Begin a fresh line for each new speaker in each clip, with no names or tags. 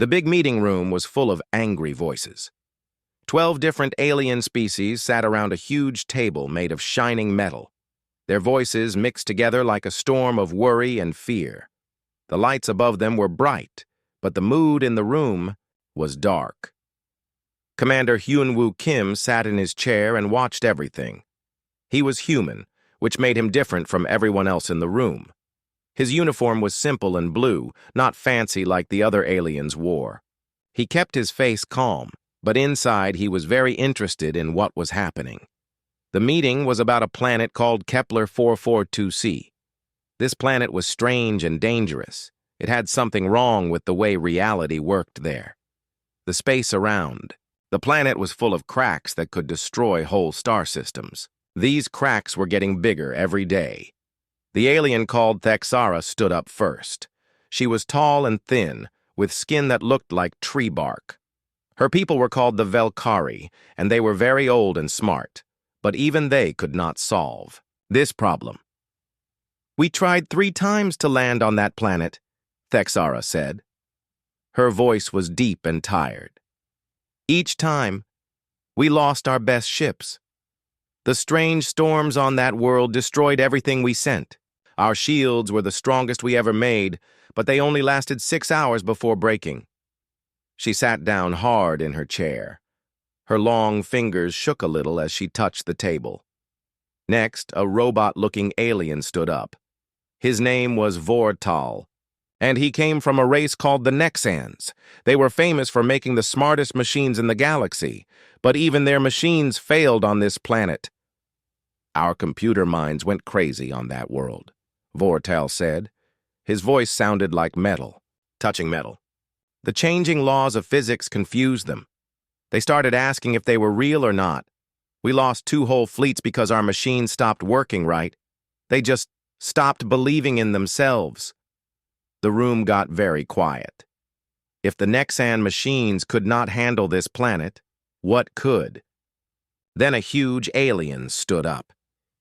The big meeting room was full of angry voices. 12 different alien species sat around a huge table made of shining metal. Their voices mixed together like a storm of worry and fear. The lights above them were bright, but the mood in the room was dark. Commander Hyun-woo Kim sat in his chair and watched everything. He was human, which made him different from everyone else in the room. His uniform was simple and blue, not fancy like the other aliens wore. He kept his face calm, but inside he was very interested in what was happening. The meeting was about a planet called Kepler 442c. This planet was strange and dangerous. It had something wrong with the way reality worked there. The space around. The planet was full of cracks that could destroy whole star systems. These cracks were getting bigger every day. The alien called Thexara stood up first. She was tall and thin, with skin that looked like tree bark. Her people were called the Velkari, and they were very old and smart, but even they could not solve this problem. "We tried 3 times to land on that planet," Thexara said. Her voice was deep and tired. "Each time, we lost our best ships. The strange storms on that world destroyed everything we sent. Our shields were the strongest we ever made, but they only lasted 6 hours before breaking." She sat down hard in her chair. Her long fingers shook a little as she touched the table. Next, a robot-looking alien stood up. His name was Vortal, and he came from a race called the Nexans. They were famous for making the smartest machines in the galaxy, but even their machines failed on this planet. "Our computer minds went crazy on that world," Vortal said. His voice sounded like metal, touching metal. "The changing laws of physics confused them. They started asking if they were real or not. We lost 2 whole fleets because our machines stopped working right. They just stopped believing in themselves." The room got very quiet. If the Nexan machines could not handle this planet, what could? Then a huge alien stood up.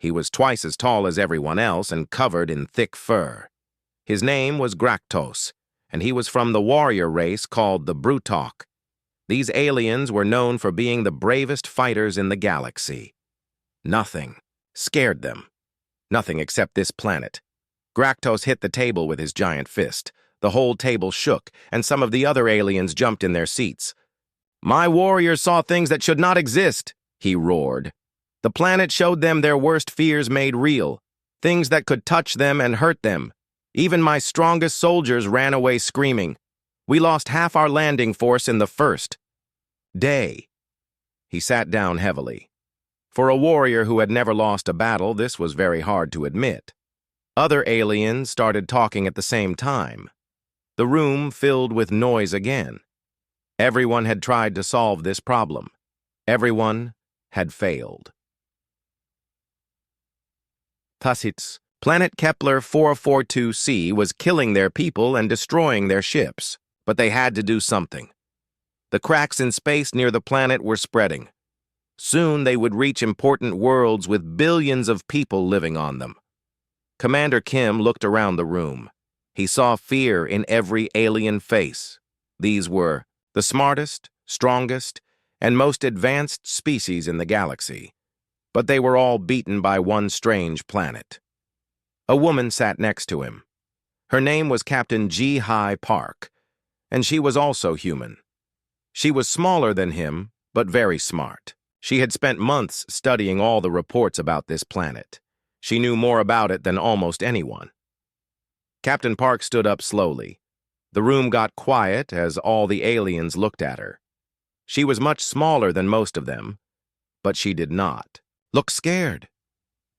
He was twice as tall as everyone else and covered in thick fur. His name was Graktos, and he was from the warrior race called the Brutok. These aliens were known for being the bravest fighters in the galaxy. Nothing scared them. Nothing except this planet. Graktos hit the table with his giant fist. The whole table shook, and some of the other aliens jumped in their seats. "My warriors saw things that should not exist," he roared. "The planet showed them their worst fears made real, things that could touch them and hurt them. Even my strongest soldiers ran away screaming. We lost half our landing force in the first day." He sat down heavily. For a warrior who had never lost a battle, this was very hard to admit. Other aliens started talking at the same time. The room filled with noise again. Everyone had tried to solve this problem. Everyone had failed. Tasits, planet Kepler 442c was killing their people and destroying their ships, but they had to do something. The cracks in space near the planet were spreading. Soon they would reach important worlds with billions of people living on them. Commander Kim looked around the room. He saw fear in every alien face. These were the smartest, strongest, and most advanced species in the galaxy. But they were all beaten by one strange planet. A woman sat next to him. Her name was Captain Ji-Hai Park, and she was also human. She was smaller than him, but very smart. She had spent months studying all the reports about this planet. She knew more about it than almost anyone. Captain Park stood up slowly. The room got quiet as all the aliens looked at her. She was much smaller than most of them, but she did not look scared.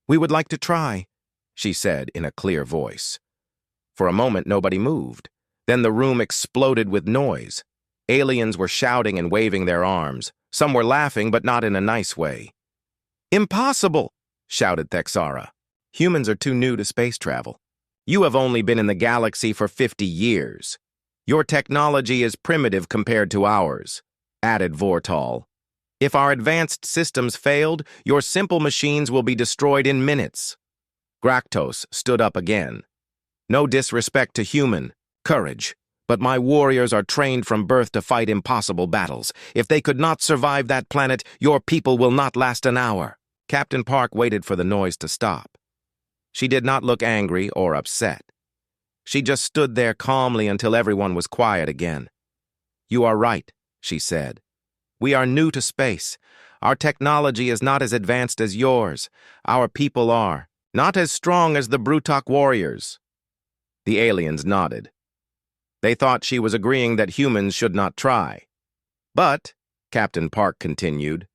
"We would like to try," she said in a clear voice. For a moment, nobody moved. Then the room exploded with noise. Aliens were shouting and waving their arms. Some were laughing, but not in a nice way. "Impossible!" shouted Thexara. "Humans are too new to space travel. You have only been in the galaxy for 50 years. Your technology is primitive compared to ours," added Vortal. "If our advanced systems failed, your simple machines will be destroyed in minutes." Graktos stood up again. "No disrespect to human courage, But my warriors are trained from birth to fight impossible battles. If they could not survive that planet, your people will not last an hour." Captain Park waited for the noise to stop. She did not look angry or upset. She just stood there calmly until everyone was quiet again. "You are right," she said. "We are new to space. Our technology is not as advanced as yours. Our people are. Not as strong as the Brutok warriors." The aliens nodded. They thought she was agreeing that humans should not try. "But," Captain Park continued,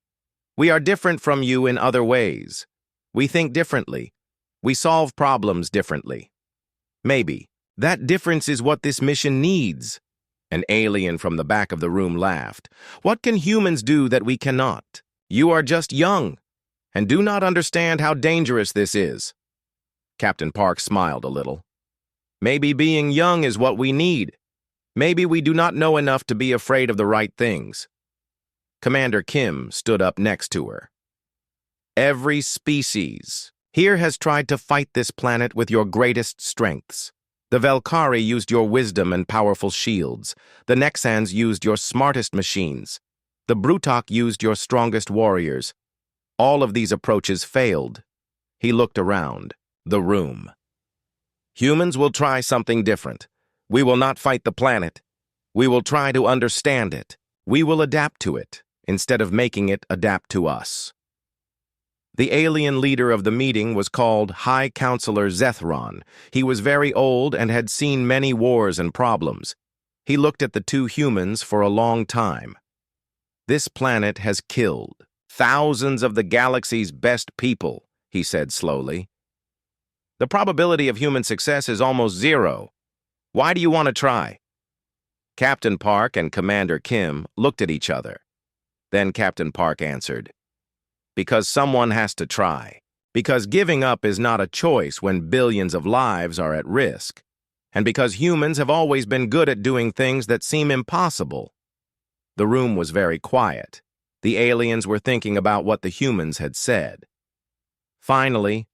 "we are different from you in other ways. We think differently. We solve problems differently. Maybe that difference is what this mission needs." An alien from the back of the room laughed. "What can humans do that we cannot? You are just young, and do not understand how dangerous this is." Captain Park smiled a little. "Maybe being young is what we need. Maybe we do not know enough to be afraid of the right things." Commander Kim stood up next to her. "Every species here has tried to fight this planet with your greatest strengths. The Velkari used your wisdom and powerful shields. The Nexans used your smartest machines. The Brutok used your strongest warriors. All of these approaches failed." He looked around the room. "Humans will try something different. We will not fight the planet. We will try to understand it. We will adapt to it, instead of making it adapt to us." The alien leader of the meeting was called High Counselor Zethron. He was very old and had seen many wars and problems. He looked at the two humans for a long time. "This planet has killed thousands of the galaxy's best people," he said slowly. "The probability of human success is almost zero. Why do you want to try?" Captain Park and Commander Kim looked at each other. Then Captain Park answered, "Because someone has to try. Because giving up is not a choice when billions of lives are at risk. And because humans have always been good at doing things that seem impossible." The room was very quiet. The aliens were thinking about what the humans had said. Finally,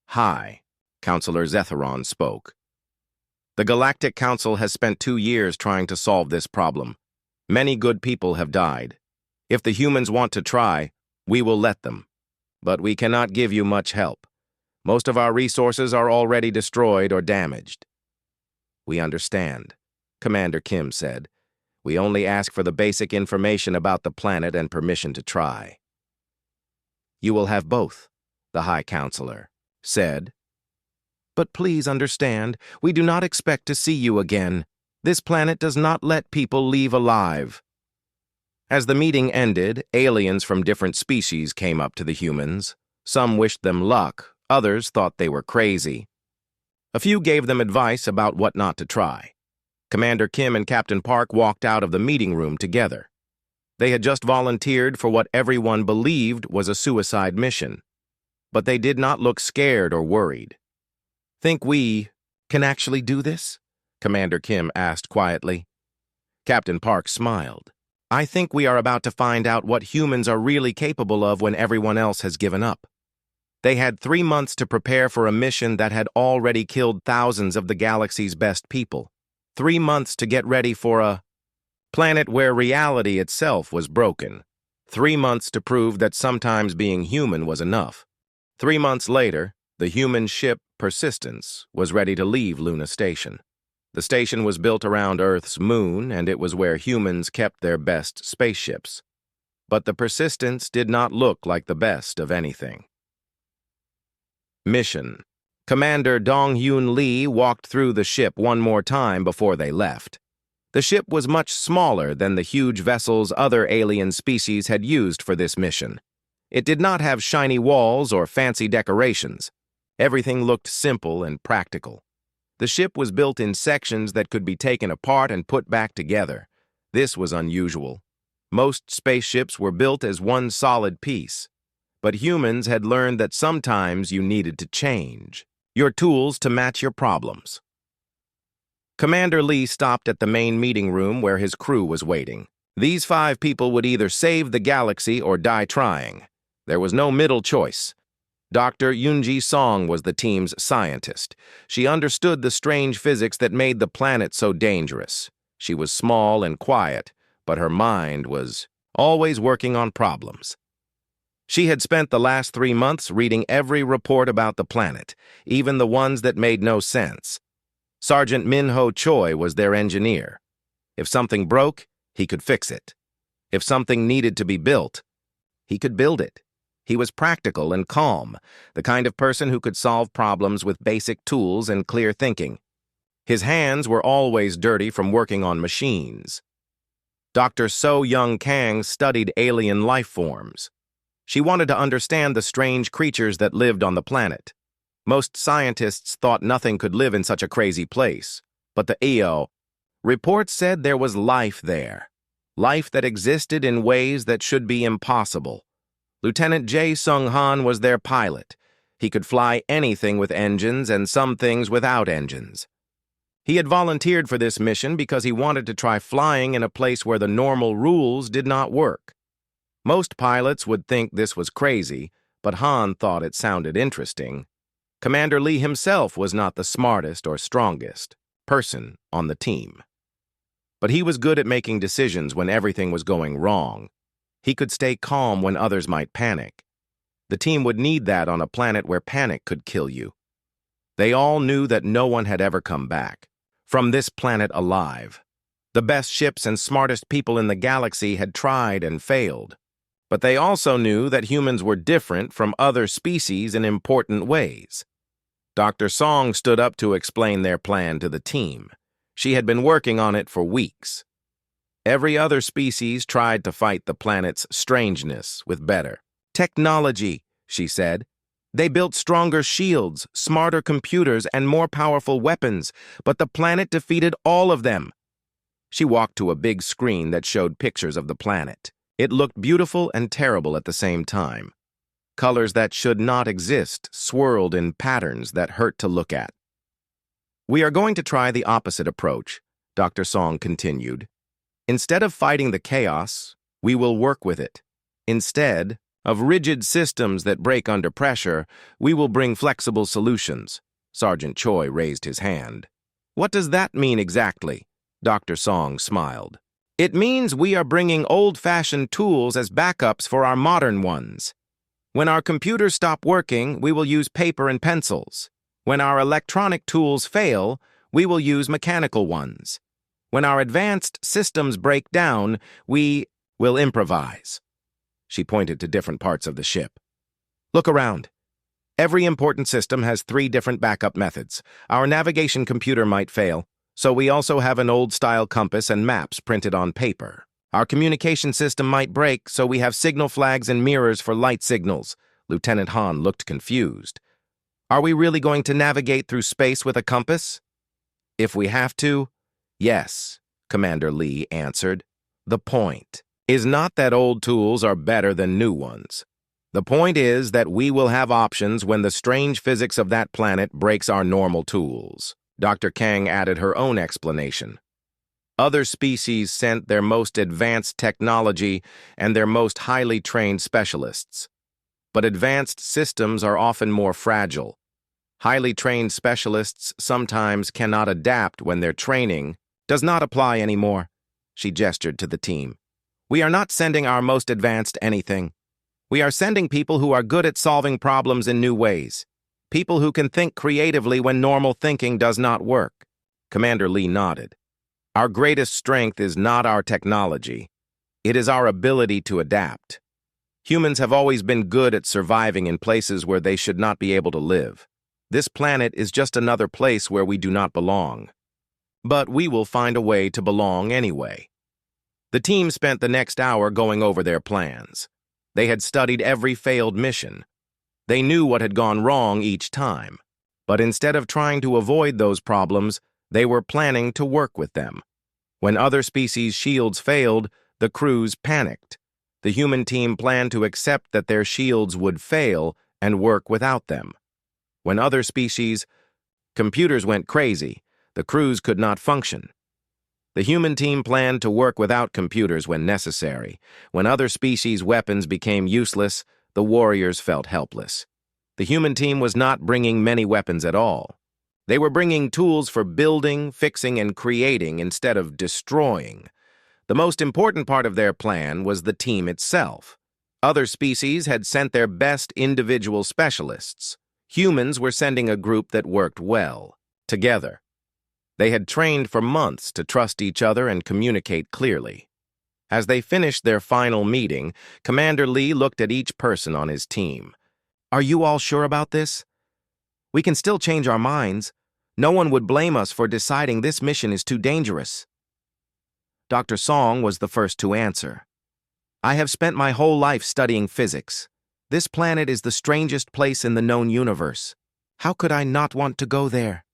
High Counselor Zethron spoke. "The Galactic Council has spent 2 years trying to solve this problem. Many good people have died. If the humans want to try, we will let them. But we cannot give you much help. Most of our resources are already destroyed or damaged." "We understand," Commander Kim said. "We only ask for the basic information about the planet and permission to try." "You will have both," the High Counselor said. "But please understand, we do not expect to see you again. This planet does not let people leave alive." As the meeting ended, aliens from different species came up to the humans. Some wished them luck, others thought they were crazy. A few gave them advice about what not to try. Commander Kim and Captain Park walked out of the meeting room together. They had just volunteered for what everyone believed was a suicide mission. But they did not look scared or worried. "Think we can actually do this?" Commander Kim asked quietly. Captain Park smiled. "I think we are about to find out what humans are really capable of when everyone else has given up." They had 3 months to prepare for a mission that had already killed thousands of the galaxy's best people. 3 months to get ready for a planet where reality itself was broken. 3 months to prove that sometimes being human was enough. 3 months later, the human ship Persistence was ready to leave Luna Station. The station was built around Earth's moon, and it was where humans kept their best spaceships. But the Persistence did not look like the best of anything. Mission. Commander Dong-Hyun Lee walked through the ship one more time before they left. The ship was much smaller than the huge vessels other alien species had used for this mission. It did not have shiny walls or fancy decorations. Everything looked simple and practical. The ship was built in sections that could be taken apart and put back together. This was unusual. Most spaceships were built as one solid piece. But humans had learned that sometimes you needed to change your tools to match your problems. Commander Lee stopped at the main meeting room where his crew was waiting. These 5 people would either save the galaxy or die trying. There was no middle choice. Dr. Yoonji Song was the team's scientist. She understood the strange physics that made the planet so dangerous. She was small and quiet, but her mind was always working on problems. She had spent the last 3 months reading every report about the planet, even the ones that made no sense. Sergeant Min-ho Choi was their engineer. If something broke, he could fix it. If something needed to be built, he could build it. He was practical and calm, the kind of person who could solve problems with basic tools and clear thinking. His hands were always dirty from working on machines. Dr. So Young Kang studied alien life forms. She wanted to understand the strange creatures that lived on the planet. Most scientists thought nothing could live in such a crazy place, but the EO reports said there was life there, life that existed in ways that should be impossible. Lieutenant Jae Sung-han was their pilot. He could fly anything with engines and some things without engines. He had volunteered for this mission because he wanted to try flying in a place where the normal rules did not work. Most pilots would think this was crazy, but Han thought it sounded interesting. Commander Lee himself was not the smartest or strongest person on the team. But he was good at making decisions when everything was going wrong. He could stay calm when others might panic. The team would need that on a planet where panic could kill you. They all knew that no one had ever come back from this planet alive. The best ships and smartest people in the galaxy had tried and failed. But they also knew that humans were different from other species in important ways. Dr. Song stood up to explain their plan to the team. She had been working on it for weeks. Every other species tried to fight the planet's strangeness with better technology, she said. They built stronger shields, smarter computers, and more powerful weapons, but the planet defeated all of them. She walked to a big screen that showed pictures of the planet. It looked beautiful and terrible at the same time. Colors that should not exist swirled in patterns that hurt to look at. We are going to try the opposite approach, Dr. Song continued. Instead of fighting the chaos, we will work with it. Instead of rigid systems that break under pressure, we will bring flexible solutions. Sergeant Choi raised his hand. What does that mean exactly? Dr. Song smiled. It means we are bringing old-fashioned tools as backups for our modern ones. When our computers stop working, we will use paper and pencils. When our electronic tools fail, we will use mechanical ones. When our advanced systems break down, we will improvise. She pointed to different parts of the ship. Look around. Every important system has 3 different backup methods. Our navigation computer might fail, so we also have an old-style compass and maps printed on paper. Our communication system might break, so we have signal flags and mirrors for light signals. Lieutenant Han looked confused. Are we really going to navigate through space with a compass? If we have to, yes, Commander Lee answered. The point is not that old tools are better than new ones. The point is that we will have options when the strange physics of that planet breaks our normal tools. Dr. Kang added her own explanation. Other species sent their most advanced technology and their most highly trained specialists. But advanced systems are often more fragile. Highly trained specialists sometimes cannot adapt when their training does not apply anymore. She gestured to the team. We are not sending our most advanced anything. We are sending people who are good at solving problems in new ways. People who can think creatively when normal thinking does not work. Commander Lee nodded. Our greatest strength is not our technology. It is our ability to adapt. Humans have always been good at surviving in places where they should not be able to live. This planet is just another place where we do not belong. But we will find a way to belong anyway. The team spent the next hour going over their plans. They had studied every failed mission. They knew what had gone wrong each time. But instead of trying to avoid those problems, they were planning to work with them. When other species' shields failed, the crews panicked. The human team planned to accept that their shields would fail and work without them. When other species' computers went crazy, the crews could not function. The human team planned to work without computers when necessary. When other species' weapons became useless, the warriors felt helpless. The human team was not bringing many weapons at all. They were bringing tools for building, fixing, and creating instead of destroying. The most important part of their plan was the team itself. Other species had sent their best individual specialists. Humans were sending a group that worked well, together. They had trained for months to trust each other and communicate clearly. As they finished their final meeting, Commander Lee looked at each person on his team. "Are you all sure about this? We can still change our minds. No one would blame us for deciding this mission is too dangerous." Dr. Song was the first to answer. "I have spent my whole life studying physics. This planet is the strangest place in the known universe. How could I not want to go there?"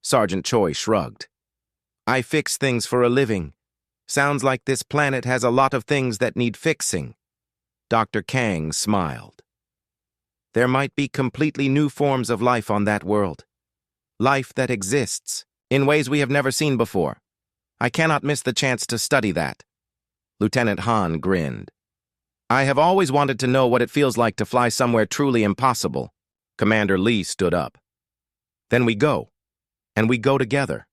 Sergeant Choi shrugged. "I fix things for a living. Sounds like this planet has a lot of things that need fixing." Dr. Kang smiled. "There might be completely new forms of life on that world. Life that exists in ways we have never seen before. I cannot miss the chance to study that." Lieutenant Han grinned. "I have always wanted to know what it feels like to fly somewhere truly impossible." Commander Lee stood up. "Then we go, and we go together."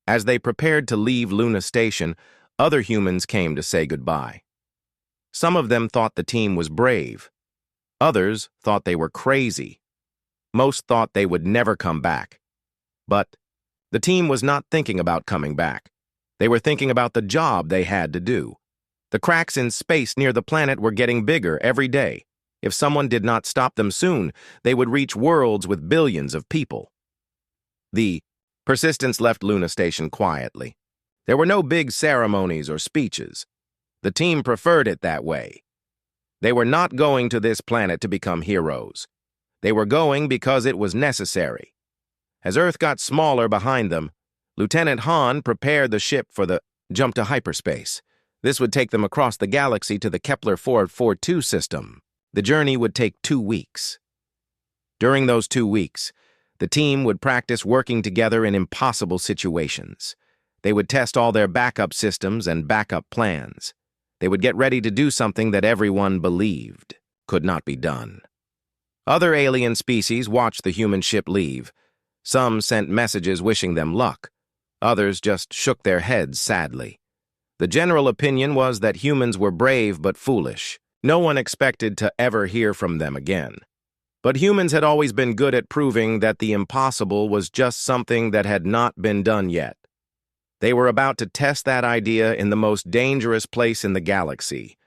As they prepared to leave Luna Station, other humans came to say goodbye. Some of them thought the team was brave. Others thought they were crazy. Most thought they would never come back. But the team was not thinking about coming back. They were thinking about the job they had to do. The cracks in space near the planet were getting bigger every day. If someone did not stop them soon, they would reach worlds with billions of people. The Persistence left Luna Station quietly. There were no big ceremonies or speeches. The team preferred it that way. They were not going to this planet to become heroes. They were going because it was necessary. As Earth got smaller behind them, Lieutenant Han prepared the ship for the jump to hyperspace. This would take them across the galaxy to the Kepler 442 system. The journey would take 2 weeks. During those 2 weeks, the team would practice working together in impossible situations. They would test all their backup systems and backup plans. They would get ready to do something that everyone believed could not be done. Other alien species watched the human ship leave. Some sent messages wishing them luck. Others just shook their heads sadly. The general opinion was that humans were brave but foolish. No one expected to ever hear from them again. But humans had always been good at proving that the impossible was just something that had not been done yet. They were about to test that idea in the most dangerous place in the galaxy.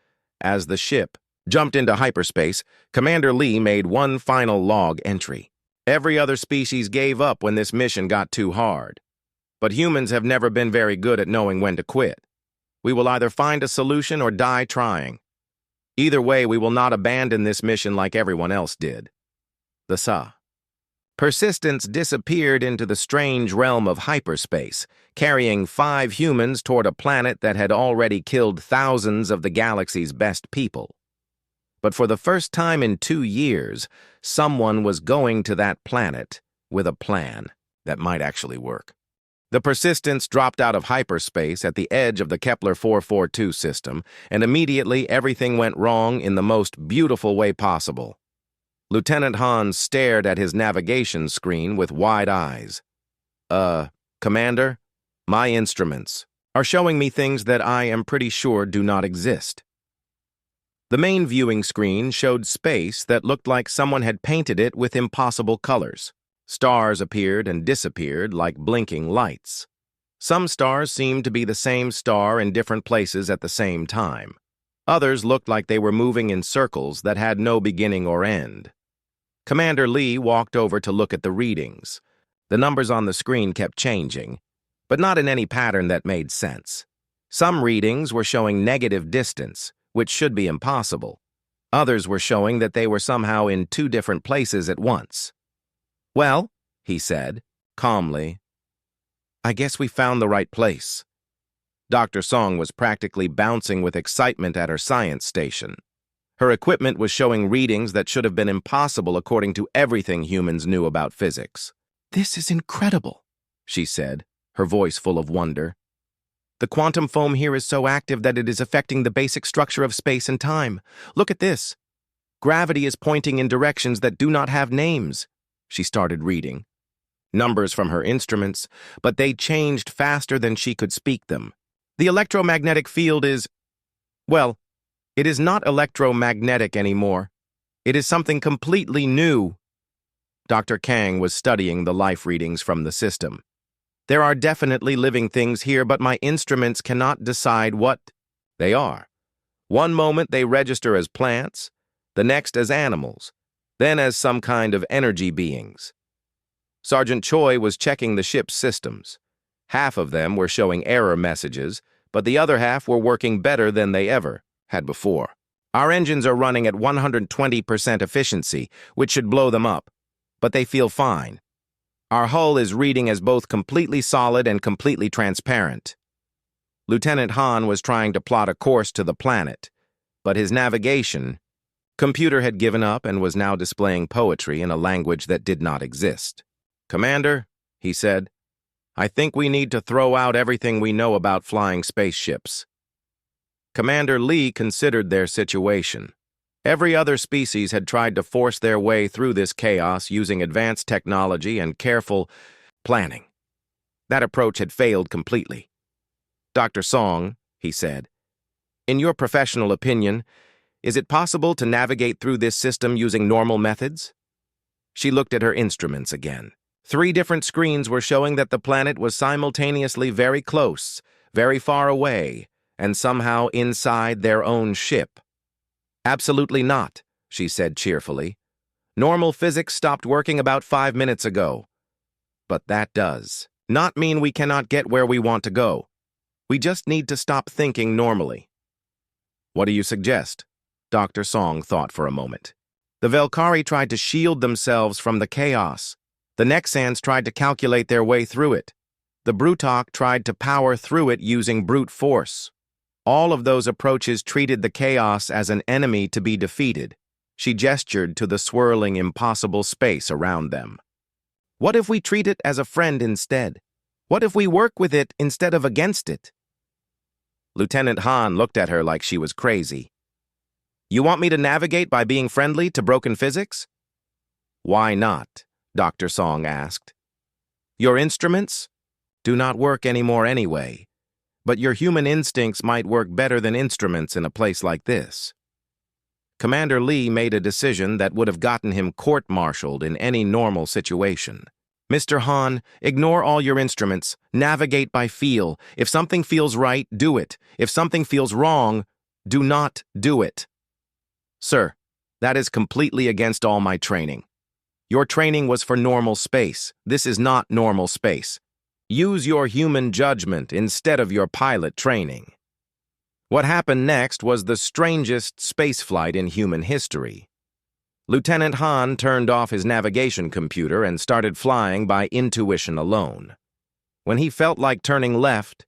As the ship jumped into hyperspace, Commander Lee made one final log entry. Every other species gave up when this mission got too hard. But humans have never been very good at knowing when to quit. We will either find a solution or die trying. Either way, we will not abandon this mission like everyone else did. The Sa. Persistence disappeared into the strange realm of hyperspace, carrying 5 humans toward a planet that had already killed thousands of the galaxy's best people. But for the first time in 2 years, someone was going to that planet with a plan that might actually work. The Persistence dropped out of hyperspace at the edge of the Kepler 442 system, and immediately everything went wrong in the most beautiful way possible. Lieutenant Han stared at his navigation screen with wide eyes. Commander, my instruments are showing me things that I am pretty sure do not exist." The main viewing screen showed space that looked like someone had painted it with impossible colors. Stars appeared and disappeared like blinking lights. Some stars seemed to be the same star in different places at the same time. Others looked like they were moving in circles that had no beginning or end. Commander Lee walked over to look at the readings. The numbers on the screen kept changing, but not in any pattern that made sense. Some readings were showing negative distance, which should be impossible. Others were showing that they were somehow in 2 different places at once. "Well," he said, calmly, "I guess we found the right place." Dr. Song was practically bouncing with excitement at her science station. Her equipment was showing readings that should have been impossible according to everything humans knew about physics. "This is incredible," she said, her voice full of wonder. "The quantum foam here is so active that it is affecting the basic structure of space and time. Look at this. Gravity is pointing in directions that do not have names." She started reading. numbers from her instruments, but they changed faster than she could speak them. The electromagnetic field is, well, it is not electromagnetic anymore. It is something completely new. Dr. Kang was studying the life readings from the system. There are definitely living things here, but my instruments cannot decide what they are. One moment they register as plants, the next as animals, then as some kind of energy beings. Sergeant Choi was checking the ship's systems. Half of them were showing error messages, but the other half were working better than they ever had before. Our engines are running at 120% efficiency, which should blow them up, but they feel fine. Our hull is reading as both completely solid and completely transparent. Lieutenant Han was trying to plot a course to the planet, but his navigation computer had given up and was now displaying poetry in a language that did not exist. "Commander," he said, "I think we need to throw out everything we know about flying spaceships." Commander Lee considered their situation. Every other species had tried to force their way through this chaos using advanced technology and careful planning. That approach had failed completely. "Dr. Song," he said, "in your professional opinion, is it possible to navigate through this system using normal methods?" She looked at her instruments again. 3 different screens were showing that the planet was simultaneously very close, very far away, and somehow inside their own ship. "Absolutely not," she said cheerfully. "Normal physics stopped working about 5 minutes ago. But that does not mean we cannot get where we want to go. We just need to stop thinking normally." "What do you suggest?" Dr. Song thought for a moment. "The Velkari tried to shield themselves from the chaos. The Nexans tried to calculate their way through it. The Brutok tried to power through it using brute force. All of those approaches treated the chaos as an enemy to be defeated." She gestured to the swirling, impossible space around them. "What if we treat it as a friend instead? What if we work with it instead of against it?" Lieutenant Han looked at her like she was crazy. "You want me to navigate by being friendly to broken physics?" "Why not?" Dr. Song asked. "Your instruments do not work anymore anyway, but your human instincts might work better than instruments in a place like this." Commander Lee made a decision that would have gotten him court-martialed in any normal situation. "Mr. Han, ignore all your instruments. Navigate by feel. If something feels right, do it. If something feels wrong, do not do it." "Sir, that is completely against all my training. Your training was for normal space. This is not normal space. Use your human judgment instead of your pilot training." What happened next was the strangest spaceflight in human history. Lieutenant Han turned off his navigation computer and started flying by intuition alone. When he felt like turning left,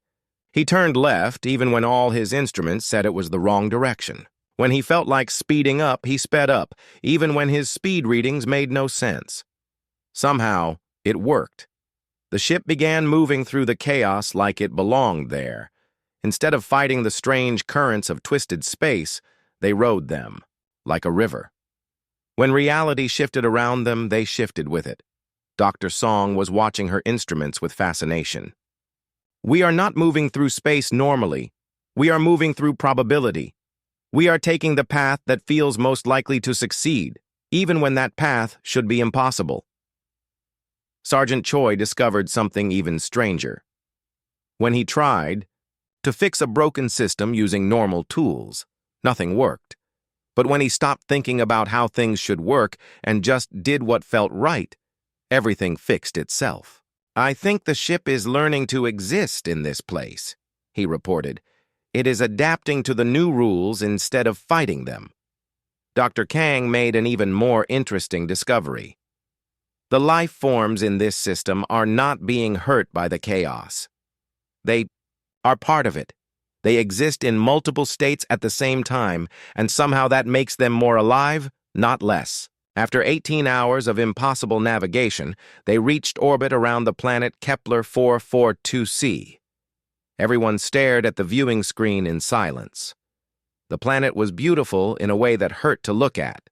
he turned left even when all his instruments said it was the wrong direction. When he felt like speeding up, he sped up, even when his speed readings made no sense. Somehow, it worked. The ship began moving through the chaos like it belonged there. Instead of fighting the strange currents of twisted space, they rode them, like a river. When reality shifted around them, they shifted with it. Dr. Song was watching her instruments with fascination. "We are not moving through space normally. We are moving through probability. We are taking the path that feels most likely to succeed, even when that path should be impossible." Sergeant Choi discovered something even stranger. When he tried to fix a broken system using normal tools, nothing worked. But when he stopped thinking about how things should work and just did what felt right, everything fixed itself. "I think the ship is learning to exist in this place," he reported. "It is adapting to the new rules instead of fighting them." Dr. Kang made an even more interesting discovery. The life forms in this system are not being hurt by the chaos. They are part of it. They exist in multiple states at the same time, and somehow that makes them more alive, not less. After 18 hours of impossible navigation, they reached orbit around the planet Kepler 442c. Everyone stared at the viewing screen in silence. The planet was beautiful in a way that hurt to look at.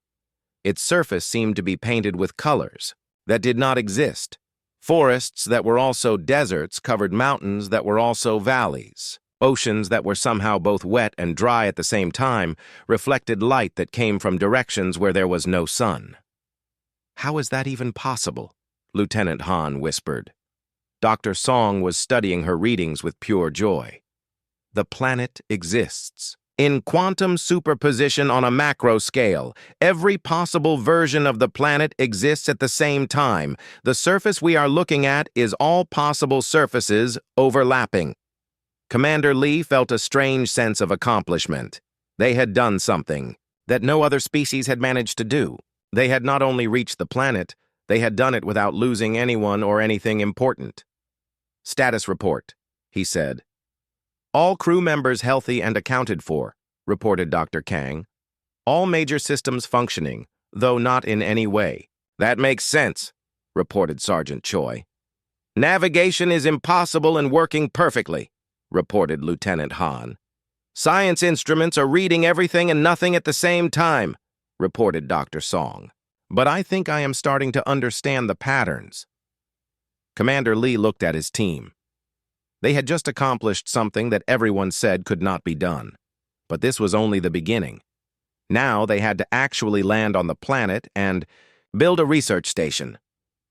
Its surface seemed to be painted with colors that did not exist. Forests that were also deserts covered mountains that were also valleys. Oceans that were somehow both wet and dry at the same time reflected light that came from directions where there was no sun. "How is that even possible?" Lieutenant Han whispered. Dr. Song was studying her readings with pure joy. "The planet exists. In quantum superposition on a macro scale, every possible version of the planet exists at the same time. The surface we are looking at is all possible surfaces overlapping." Commander Lee felt a strange sense of accomplishment. They had done something that no other species had managed to do. They had not only reached the planet, they had done it without losing anyone or anything important. "Status report," he said. "All crew members healthy and accounted for," reported Dr. Kang. "All major systems functioning, though not in any way." "That makes sense," reported Sergeant Choi. "Navigation is impossible and working perfectly," reported Lieutenant Han. "Science instruments are reading everything and nothing at the same time," reported Dr. Song. "But I think I am starting to understand the patterns." Commander Lee looked at his team. They had just accomplished something that everyone said could not be done. But this was only the beginning. Now they had to actually land on the planet and build a research station.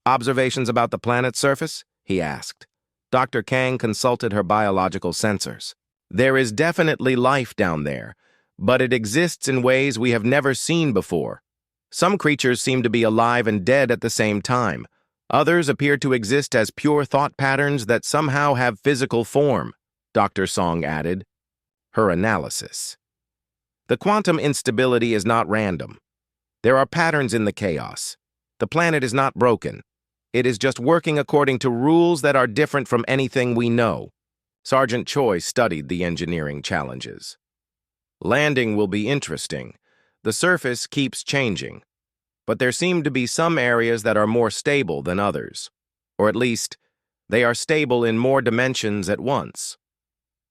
"Observations about the planet's surface?" he asked. Dr. Kang consulted her biological sensors. "There is definitely life down there, but it exists in ways we have never seen before. Some creatures seem to be alive and dead at the same time. Others appear to exist as pure thought patterns that somehow have physical form," Dr. Song added. Her analysis. "The quantum instability is not random. There are patterns in the chaos. The planet is not broken. It is just working according to rules that are different from anything we know." Sergeant Choi studied the engineering challenges. "Landing will be interesting. The surface keeps changing. But there seem to be some areas that are more stable than others. Or at least, they are stable in more dimensions at once."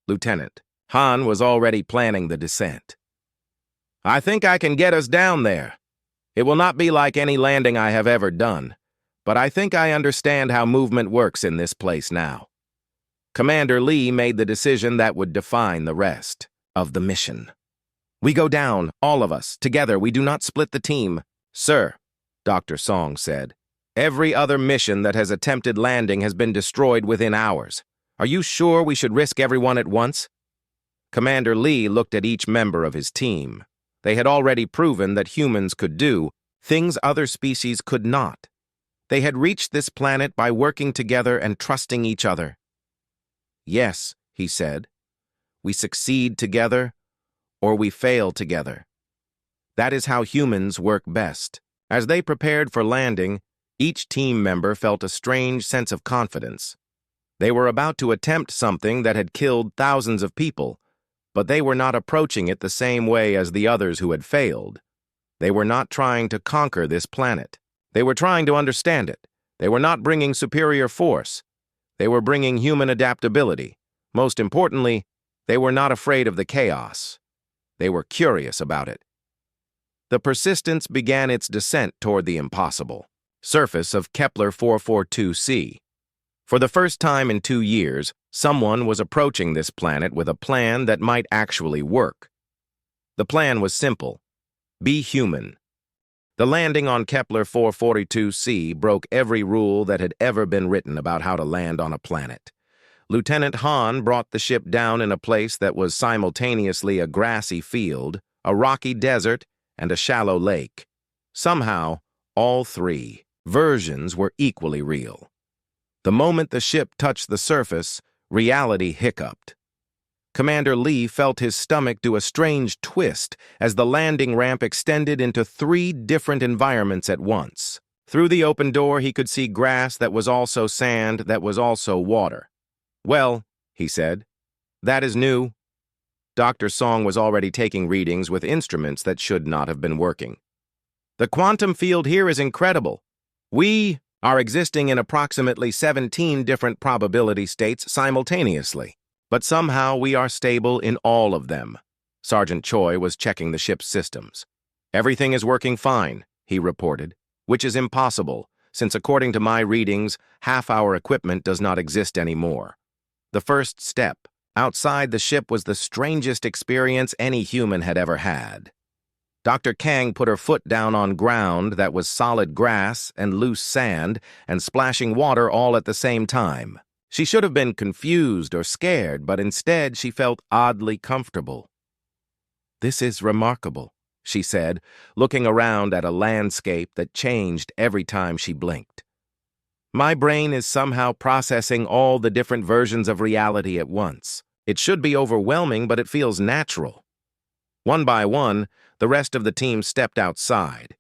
Lieutenant Han was already planning the descent. "I think I can get us down there. It will not be like any landing I have ever done, but I think I understand how movement works in this place now." Commander Lee made the decision that would define the rest of the mission. "We go down, all of us, together. We do not split the team." "Sir," Dr. Song said, "every other mission that has attempted landing has been destroyed within hours. Are you sure we should risk everyone at once?" Commander Lee looked at each member of his team. They had already proven that humans could do things other species could not. They had reached this planet by working together and trusting each other. "Yes," he said, "we succeed together or we fail together. That is how humans work best." As they prepared for landing, each team member felt a strange sense of confidence. They were about to attempt something that had killed thousands of people, but they were not approaching it the same way as the others who had failed. They were not trying to conquer this planet. They were trying to understand it. They were not bringing superior force. They were bringing human adaptability. Most importantly, they were not afraid of the chaos. They were curious about it. The Persistence began its descent toward the impossible surface of Kepler 442c. For the first time in 2 years, someone was approaching this planet with a plan that might actually work. The plan was simple: be human. The landing on Kepler 442c broke every rule that had ever been written about how to land on a planet. Lieutenant Han brought the ship down in a place that was simultaneously a grassy field, a rocky desert, and a shallow lake. Somehow, all three versions were equally real. The moment the ship touched the surface, reality hiccuped. Commander Lee felt his stomach do a strange twist as the landing ramp extended into 3 different environments at once. Through the open door, he could see grass that was also sand, that was also water. "Well," he said, "that is new." Dr. Song was already taking readings with instruments that should not have been working. "The quantum field here is incredible. We are existing in approximately 17 different probability states simultaneously, but somehow we are stable in all of them." Sergeant Choi was checking the ship's systems. "Everything is working fine," he reported, "which is impossible, since according to my readings, half our equipment does not exist anymore. The first step outside the ship was the strangest experience any human had ever had. Dr. Kang put her foot down on ground that was solid grass and loose sand and splashing water all at the same time. She should have been confused or scared, but instead she felt oddly comfortable. "This is remarkable," she said, looking around at a landscape that changed every time she blinked. "My brain is somehow processing all the different versions of reality at once. It should be overwhelming, but it feels natural." One by one, the rest of the team stepped outside.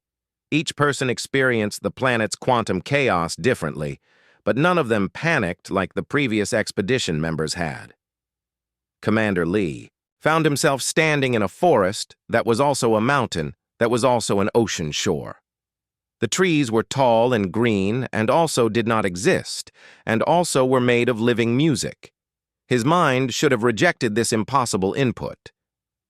Each person experienced the planet's quantum chaos differently, but none of them panicked like the previous expedition members had. Commander Lee found himself standing in a forest that was also a mountain, that was also an ocean shore. The trees were tall and green and also did not exist, and also were made of living music. His mind should have rejected this impossible input,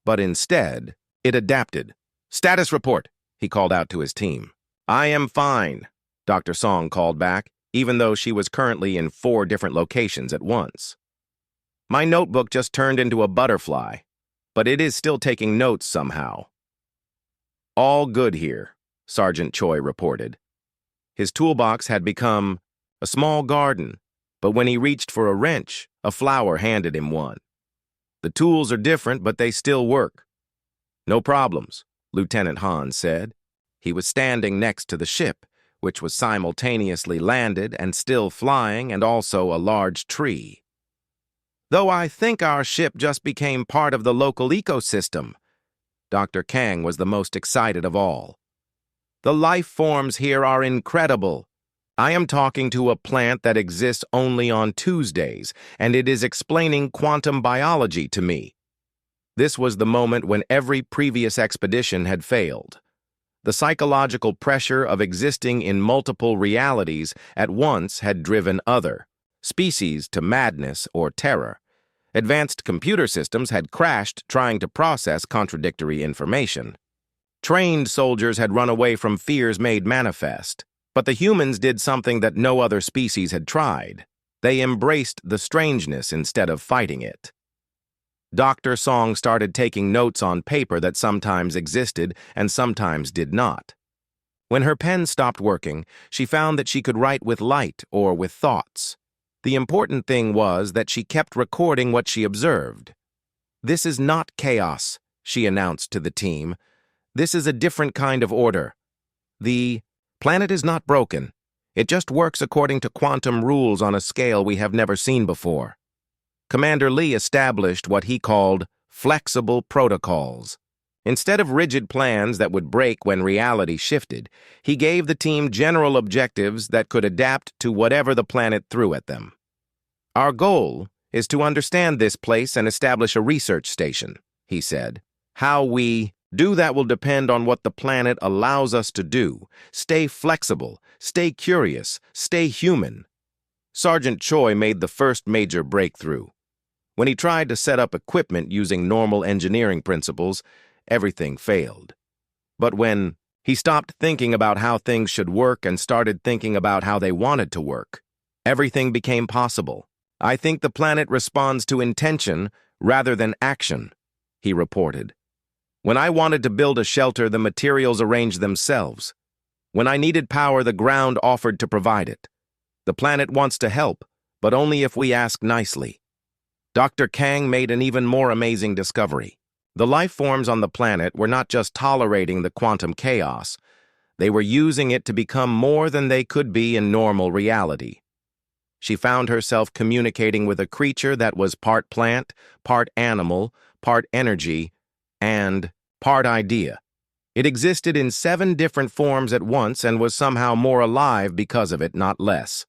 but instead, it adapted. "Status report," he called out to his team. "I am fine," Dr. Song called back, even though she was currently in 4 different locations at once. "My notebook just turned into a butterfly, but it is still taking notes somehow." "All good here," Sergeant Choi reported. His toolbox had become a small garden, but when he reached for a wrench, a flower handed him one. "The tools are different, but they still work." "No problems," Lieutenant Han said. He was standing next to the ship, which was simultaneously landed and still flying, and also a large tree. "Though I think our ship just became part of the local ecosystem." Dr. Kang was the most excited of all. "The life forms here are incredible. I am talking to a plant that exists only on Tuesdays, and it is explaining quantum biology to me." This was the moment when every previous expedition had failed. The psychological pressure of existing in multiple realities at once had driven other species to madness or terror. Advanced computer systems had crashed trying to process contradictory information. Trained soldiers had run away from fears made manifest, but the humans did something that no other species had tried. They embraced the strangeness instead of fighting it. Dr. Song started taking notes on paper that sometimes existed and sometimes did not. When her pen stopped working, she found that she could write with light or with thoughts. The important thing was that she kept recording what she observed. "This is not chaos," she announced to the team. "This is a different kind of order. The planet is not broken. It just works according to quantum rules on a scale we have never seen before." Commander Lee established what he called flexible protocols. Instead of rigid plans that would break when reality shifted, he gave the team general objectives that could adapt to whatever the planet threw at them. "Our goal is to understand this place and establish a research station," he said. "How we do that will depend on what the planet allows us to do. Stay flexible, stay curious, stay human." Sergeant Choi made the first major breakthrough. When he tried to set up equipment using normal engineering principles, everything failed. But when he stopped thinking about how things should work and started thinking about how they wanted to work, everything became possible. "I think the planet responds to intention rather than action," he reported. "When I wanted to build a shelter, the materials arranged themselves. When I needed power, the ground offered to provide it. The planet wants to help, but only if we ask nicely." Dr. Kang made an even more amazing discovery. The life forms on the planet were not just tolerating the quantum chaos, they were using it to become more than they could be in normal reality. She found herself communicating with a creature that was part plant, part animal, part energy, and part idea. It existed in 7 different forms at once and was somehow more alive because of it, not less.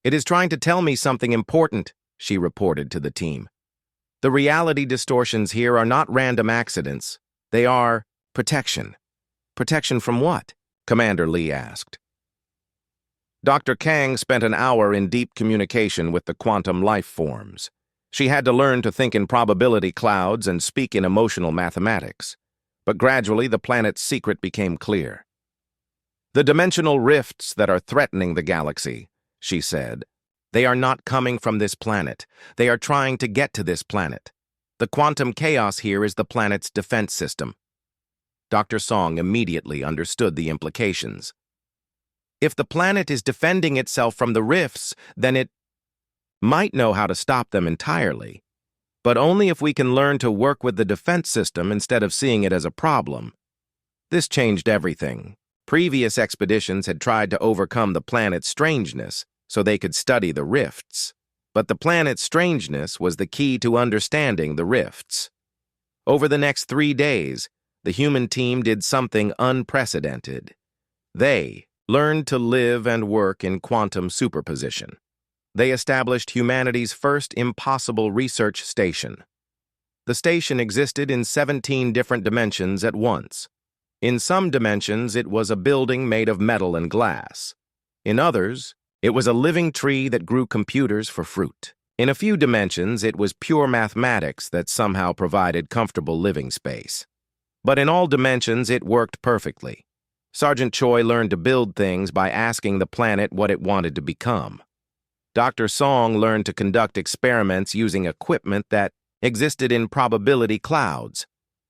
"It is trying to tell me something important," she reported to the team. "The reality distortions here are not random accidents. They are protection." "Protection from what?" Commander Lee asked. Dr. Kang spent an hour in deep communication with the quantum life forms. She had to learn to think in probability clouds and speak in emotional mathematics. But gradually the planet's secret became clear. "The dimensional rifts that are threatening the galaxy," she said. "They are not coming from this planet. They are trying to get to this planet. The quantum chaos here is the planet's defense system." Dr. Song immediately understood the implications. If the planet is defending itself from the rifts, then it might know how to stop them entirely. But only if we can learn to work with the defense system instead of seeing it as a problem. This changed everything. Previous expeditions had tried to overcome the planet's strangeness so they could study the rifts. But the planet's strangeness was the key to understanding the rifts. Over the next 3 days, the human team did something unprecedented. They learned to live and work in quantum superposition. They established humanity's first impossible research station. The station existed in 17 different dimensions at once. In some dimensions, it was a building made of metal and glass. In others, it was a living tree that grew computers for fruit. In a few dimensions, it was pure mathematics that somehow provided comfortable living space. But in all dimensions, it worked perfectly. Sergeant Choi learned to build things by asking the planet what it wanted to become. Dr. Song learned to conduct experiments using equipment that existed in probability clouds.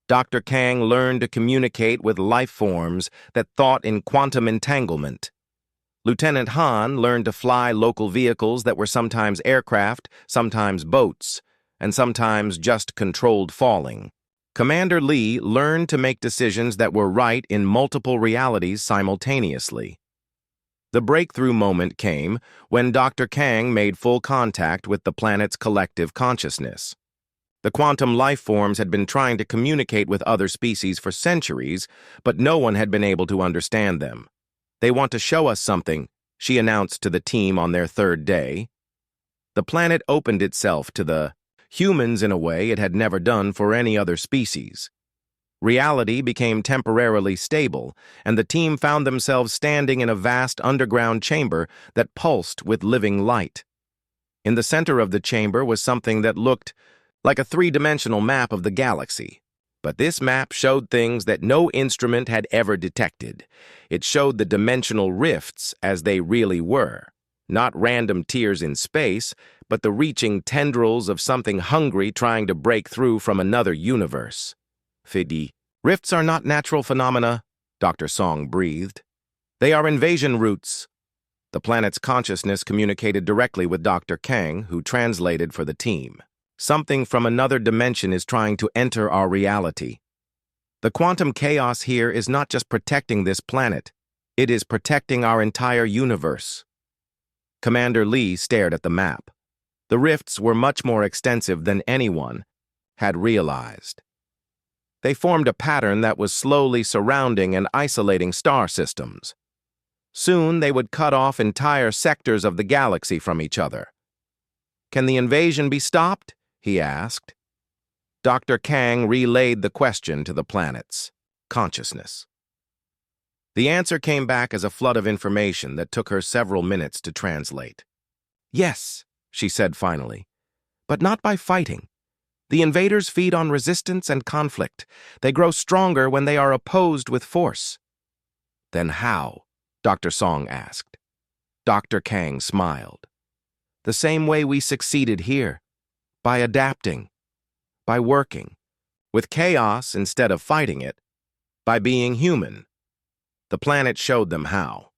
Dr. Kang learned to communicate with life forms that thought in quantum entanglement. Lieutenant Han learned to fly local vehicles that were sometimes aircraft, sometimes boats, and sometimes just controlled falling. Commander Lee learned to make decisions that were right in multiple realities simultaneously. The breakthrough moment came when Dr. Kang made full contact with the planet's collective consciousness. The quantum life forms had been trying to communicate with other species for centuries, but no one had been able to understand them. "They want to show us something," she announced to the team on their 3rd day. The planet opened itself to the humans in a way it had never done for any other species. Reality became temporarily stable, and the team found themselves standing in a vast underground chamber that pulsed with living light. In the center of the chamber was something that looked like a 3-dimensional map of the galaxy. But this map showed things that no instrument had ever detected. It showed the dimensional rifts as they really were. Not random tears in space, but the reaching tendrils of something hungry trying to break through from another universe. "Fidi, rifts are not natural phenomena," Dr. Song breathed. "They are invasion routes." The planet's consciousness communicated directly with Dr. Kang, who translated for the team. "Something from another dimension is trying to enter our reality. The quantum chaos here is not just protecting this planet, it is protecting our entire universe." Commander Lee stared at the map. The rifts were much more extensive than anyone had realized. They formed a pattern that was slowly surrounding and isolating star systems. Soon they would cut off entire sectors of the galaxy from each other. "Can the invasion be stopped?" he asked. Dr. Kang relayed the question to the planet's consciousness. The answer came back as a flood of information that took her several minutes to translate. "Yes," she said finally, "but not by fighting. The invaders feed on resistance and conflict. They grow stronger when they are opposed with force." "Then how?" Dr. Song asked. Dr. Kang smiled. "The same way we succeeded here, by adapting, by working, with chaos instead of fighting it, by being human." The planet showed them how.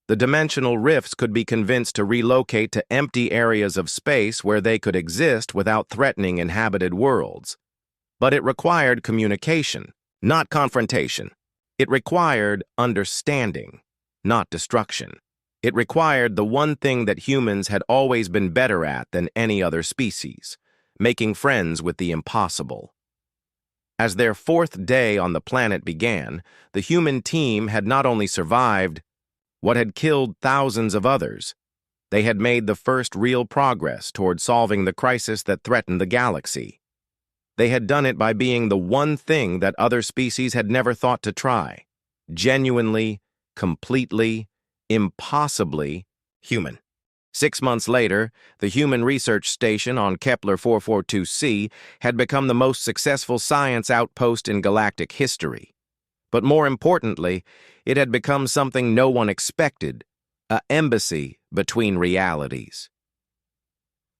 The dimensional rifts could be convinced to relocate to empty areas of space where they could exist without threatening inhabited worlds. But it required communication, not confrontation. It required understanding, not destruction. It required the one thing that humans had always been better at than any other species: making friends with the impossible. As their 4th day on the planet began, the human team had not only survived what had killed thousands of others, they had made the first real progress toward solving the crisis that threatened the galaxy. They had done it by being the one thing that other species had never thought to try: genuinely, completely, impossibly human. 6 months later, the Human Research Station on Kepler 442c had become the most successful science outpost in galactic history. But more importantly, it had become something no one expected, an embassy between realities.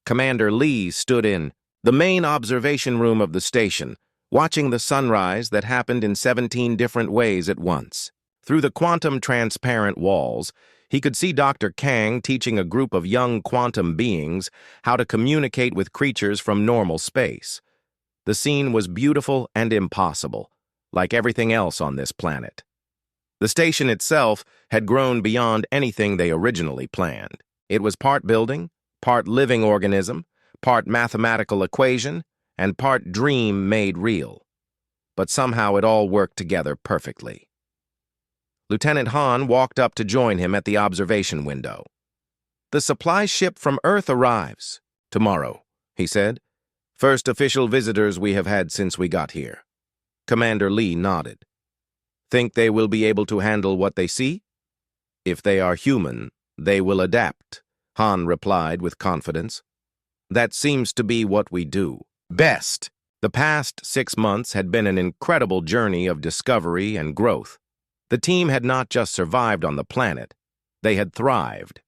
Commander Lee stood in the main observation room of the station, watching the sunrise that happened in 17 different ways at once. Through the quantum-transparent walls, he could see Dr. Kang teaching a group of young quantum beings how to communicate with creatures from normal space. The scene was beautiful and impossible, like everything else on this planet. The station itself had grown beyond anything they originally planned. It was part building, part living organism, part mathematical equation, and part dream made real. But somehow it all worked together perfectly. Lieutenant Han walked up to join him at the observation window. "The supply ship from Earth arrives tomorrow," he said. "First official visitors we have had since we got here." Commander Lee nodded. "Think they will be able to handle what they see?" "If they are human, they will adapt," Han replied with confidence. "That seems to be what we do best." The past 6 months had been an incredible journey of discovery and growth. The team had not just survived on the planet, they had thrived.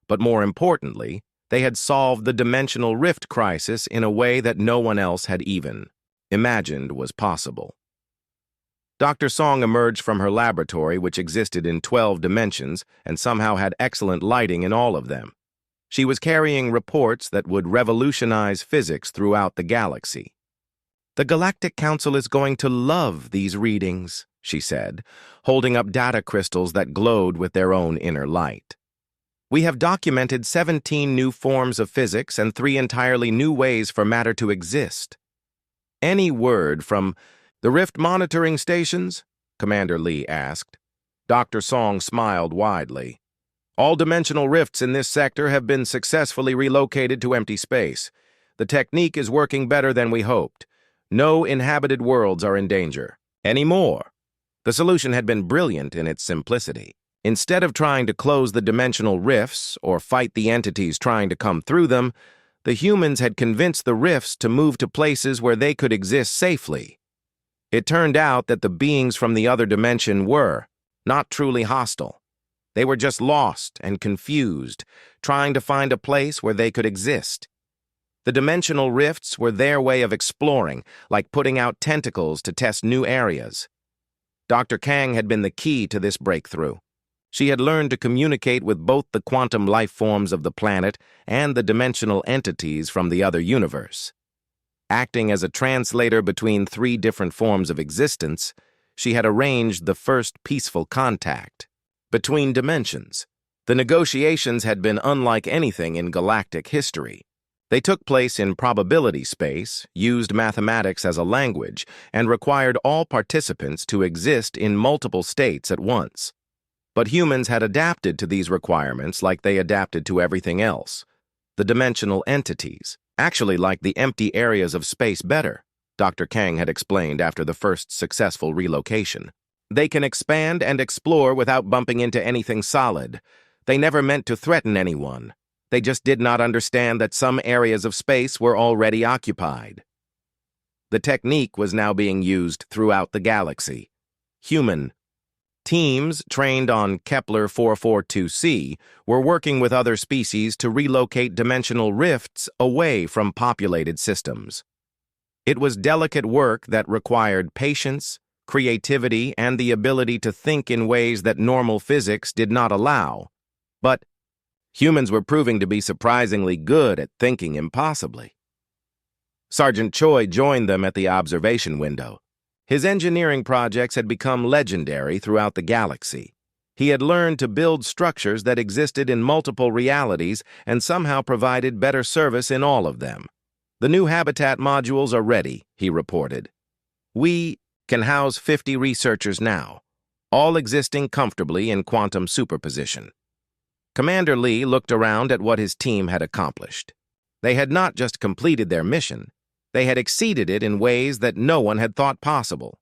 But more importantly, they had solved the dimensional rift crisis in a way that no one else had even imagined was possible. Dr. Song emerged from her laboratory, which existed in 12 dimensions and somehow had excellent lighting in all of them. She was carrying reports that would revolutionize physics throughout the galaxy. "The Galactic Council is going to love these readings," she said, holding up data crystals that glowed with their own inner light. "We have documented 17 new forms of physics and 3 entirely new ways for matter to exist." "Any word from the rift monitoring stations?" Commander Lee asked. Dr. Song smiled widely. "All dimensional rifts in this sector have been successfully relocated to empty space. The technique is working better than we hoped. No inhabited worlds are in danger anymore." The solution had been brilliant in its simplicity. Instead of trying to close the dimensional rifts or fight the entities trying to come through them, the humans had convinced the rifts to move to places where they could exist safely. It turned out that the beings from the other dimension were not truly hostile. They were just lost and confused, trying to find a place where they could exist. The dimensional rifts were their way of exploring, like putting out tentacles to test new areas. Dr. Kang had been the key to this breakthrough. She had learned to communicate with both the quantum life forms of the planet and the dimensional entities from the other universe. Acting as a translator between 3 different forms of existence, she had arranged the first peaceful contact between dimensions. The negotiations had been unlike anything in galactic history. They took place in probability space, used mathematics as a language, and required all participants to exist in multiple states at once. But humans had adapted to these requirements like they adapted to everything else. The dimensional entities actually liked the empty areas of space better, Dr. Kang had explained after the first successful relocation. "They can expand and explore without bumping into anything solid. They never meant to threaten anyone. They just did not understand that some areas of space were already occupied." The technique was now being used throughout the galaxy. Human teams trained on Kepler 442c were working with other species to relocate dimensional rifts away from populated systems. It was delicate work that required patience, creativity, and the ability to think in ways that normal physics did not allow. But humans were proving to be surprisingly good at thinking impossibly. Sergeant Choi joined them at the observation window. His engineering projects had become legendary throughout the galaxy. He had learned to build structures that existed in multiple realities and somehow provided better service in all of them. "The new habitat modules are ready," he reported. "We can house 50 researchers now, all existing comfortably in quantum superposition." Commander Lee looked around at what his team had accomplished. They had not just completed their mission, they had exceeded it in ways that no one had thought possible.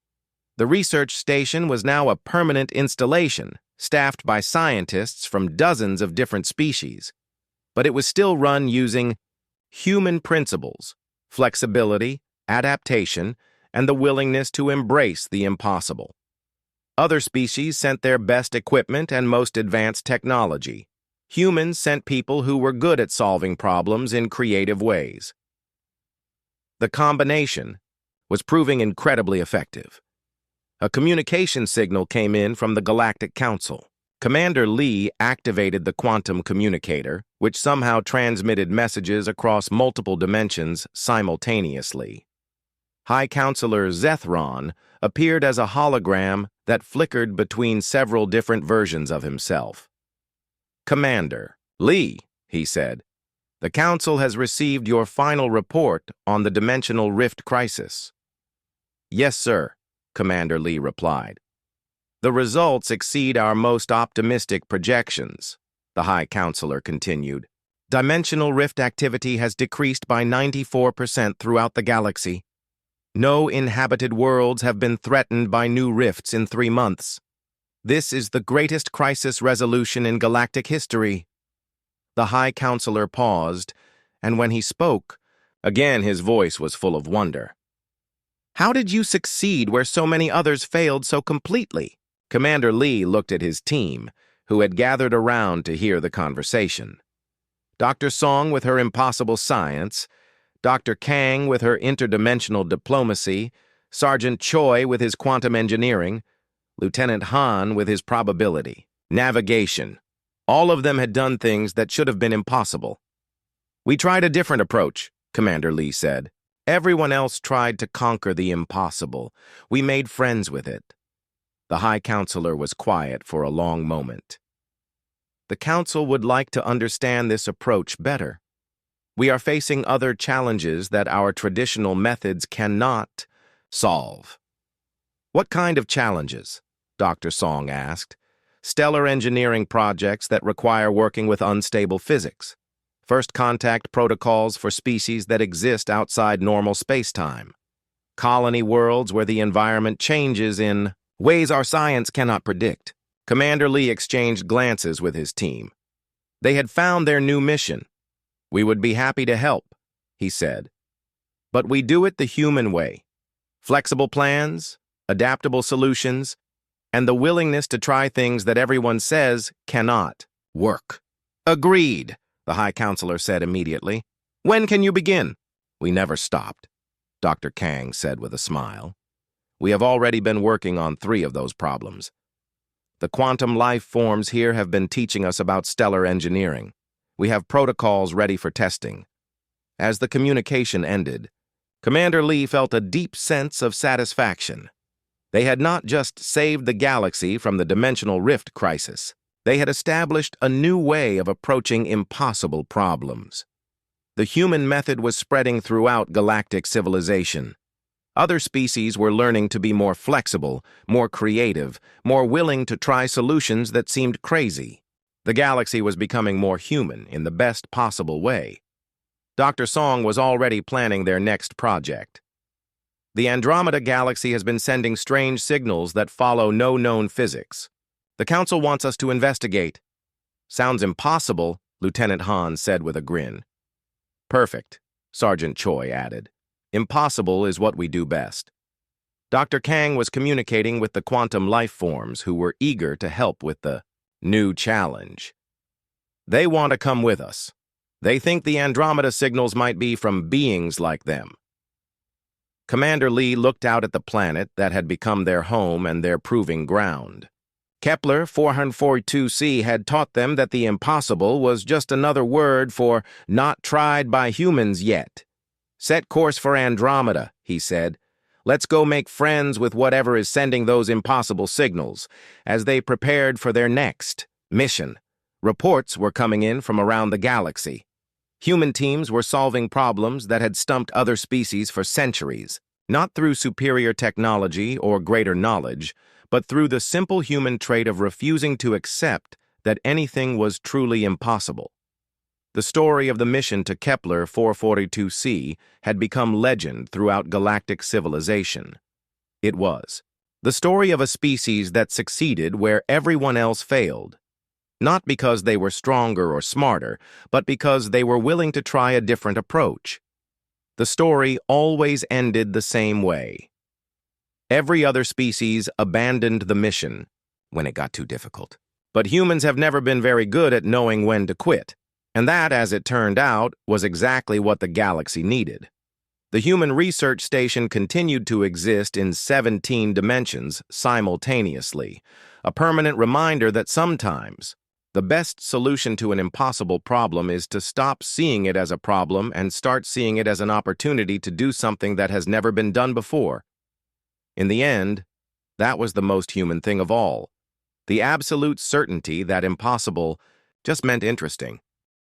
The research station was now a permanent installation, staffed by scientists from dozens of different species. But it was still run using human principles, flexibility, adaptation, and the willingness to embrace the impossible. Other species sent their best equipment and most advanced technology. Humans sent people who were good at solving problems in creative ways. The combination was proving incredibly effective. A communication signal came in from the Galactic Council. Commander Lee activated the quantum communicator, which somehow transmitted messages across multiple dimensions simultaneously. High Counselor Zethron appeared as a hologram that flickered between several different versions of himself. "Commander Lee," he said, "the Council has received your final report on the dimensional rift crisis." "Yes, sir," Commander Lee replied. "The results exceed our most optimistic projections," the High Counselor continued. "Dimensional rift activity has decreased by 94% throughout the galaxy. No inhabited worlds have been threatened by new rifts in 3 months. This is the greatest crisis resolution in galactic history." The High Counselor paused, and when he spoke, again his voice was full of wonder. "How did you succeed where so many others failed so completely?" Commander Lee looked at his team, who had gathered around to hear the conversation. Dr. Song with her impossible science, Dr. Kang with her interdimensional diplomacy, Sergeant Choi with his quantum engineering, Lieutenant Han with his probability, navigation. All of them had done things that should have been impossible. "We tried a different approach," Commander Lee said. "Everyone else tried to conquer the impossible. We made friends with it." The High Counselor was quiet for a long moment. "The Council would like to understand this approach better. We are facing other challenges that our traditional methods cannot solve." "What kind of challenges?" Dr. Song asked. "Stellar engineering projects that require working with unstable physics. First contact protocols for species that exist outside normal space-time. Colony worlds where the environment changes in ways our science cannot predict." Commander Lee exchanged glances with his team. They had found their new mission. "We would be happy to help," he said. "But we do it the human way. Flexible plans, adaptable solutions, and the willingness to try things that everyone says cannot work." "Agreed," the High Counselor said immediately. "When can you begin?" "We never stopped," Dr. Kang said with a smile. "We have already been working on 3 of those problems. The quantum life forms here have been teaching us about stellar engineering. We have protocols ready for testing." As the communication ended, Commander Lee felt a deep sense of satisfaction. They had not just saved the galaxy from the dimensional rift crisis. They had established a new way of approaching impossible problems. The human method was spreading throughout galactic civilization. Other species were learning to be more flexible, more creative, more willing to try solutions that seemed crazy. The galaxy was becoming more human in the best possible way. Dr. Song was already planning their next project. "The Andromeda Galaxy has been sending strange signals that follow no known physics. The Council wants us to investigate." "Sounds impossible," Lieutenant Han said with a grin. "Perfect," Sergeant Choi added. "Impossible is what we do best." Dr. Kang was communicating with the quantum life forms who were eager to help with the new challenge. "They want to come with us. They think the Andromeda signals might be from beings like them." Commander Lee looked out at the planet that had become their home and their proving ground. Kepler 442c had taught them that the impossible was just another word for not tried by humans yet. "Set course for Andromeda," he said. "Let's go make friends with whatever is sending those impossible signals." As they prepared for their next mission, reports were coming in from around the galaxy. Human teams were solving problems that had stumped other species for centuries, not through superior technology or greater knowledge, but through the simple human trait of refusing to accept that anything was truly impossible. The story of the mission to Kepler 442c had become legend throughout galactic civilization. It was the story of a species that succeeded where everyone else failed, not because they were stronger or smarter, but because they were willing to try a different approach. The story always ended the same way. Every other species abandoned the mission when it got too difficult. But humans have never been very good at knowing when to quit. And that, as it turned out, was exactly what the galaxy needed. The Human Research Station continued to exist in 17 dimensions simultaneously, a permanent reminder that sometimes the best solution to an impossible problem is to stop seeing it as a problem and start seeing it as an opportunity to do something that has never been done before. In the end, that was the most human thing of all. The absolute certainty that impossible just meant interesting.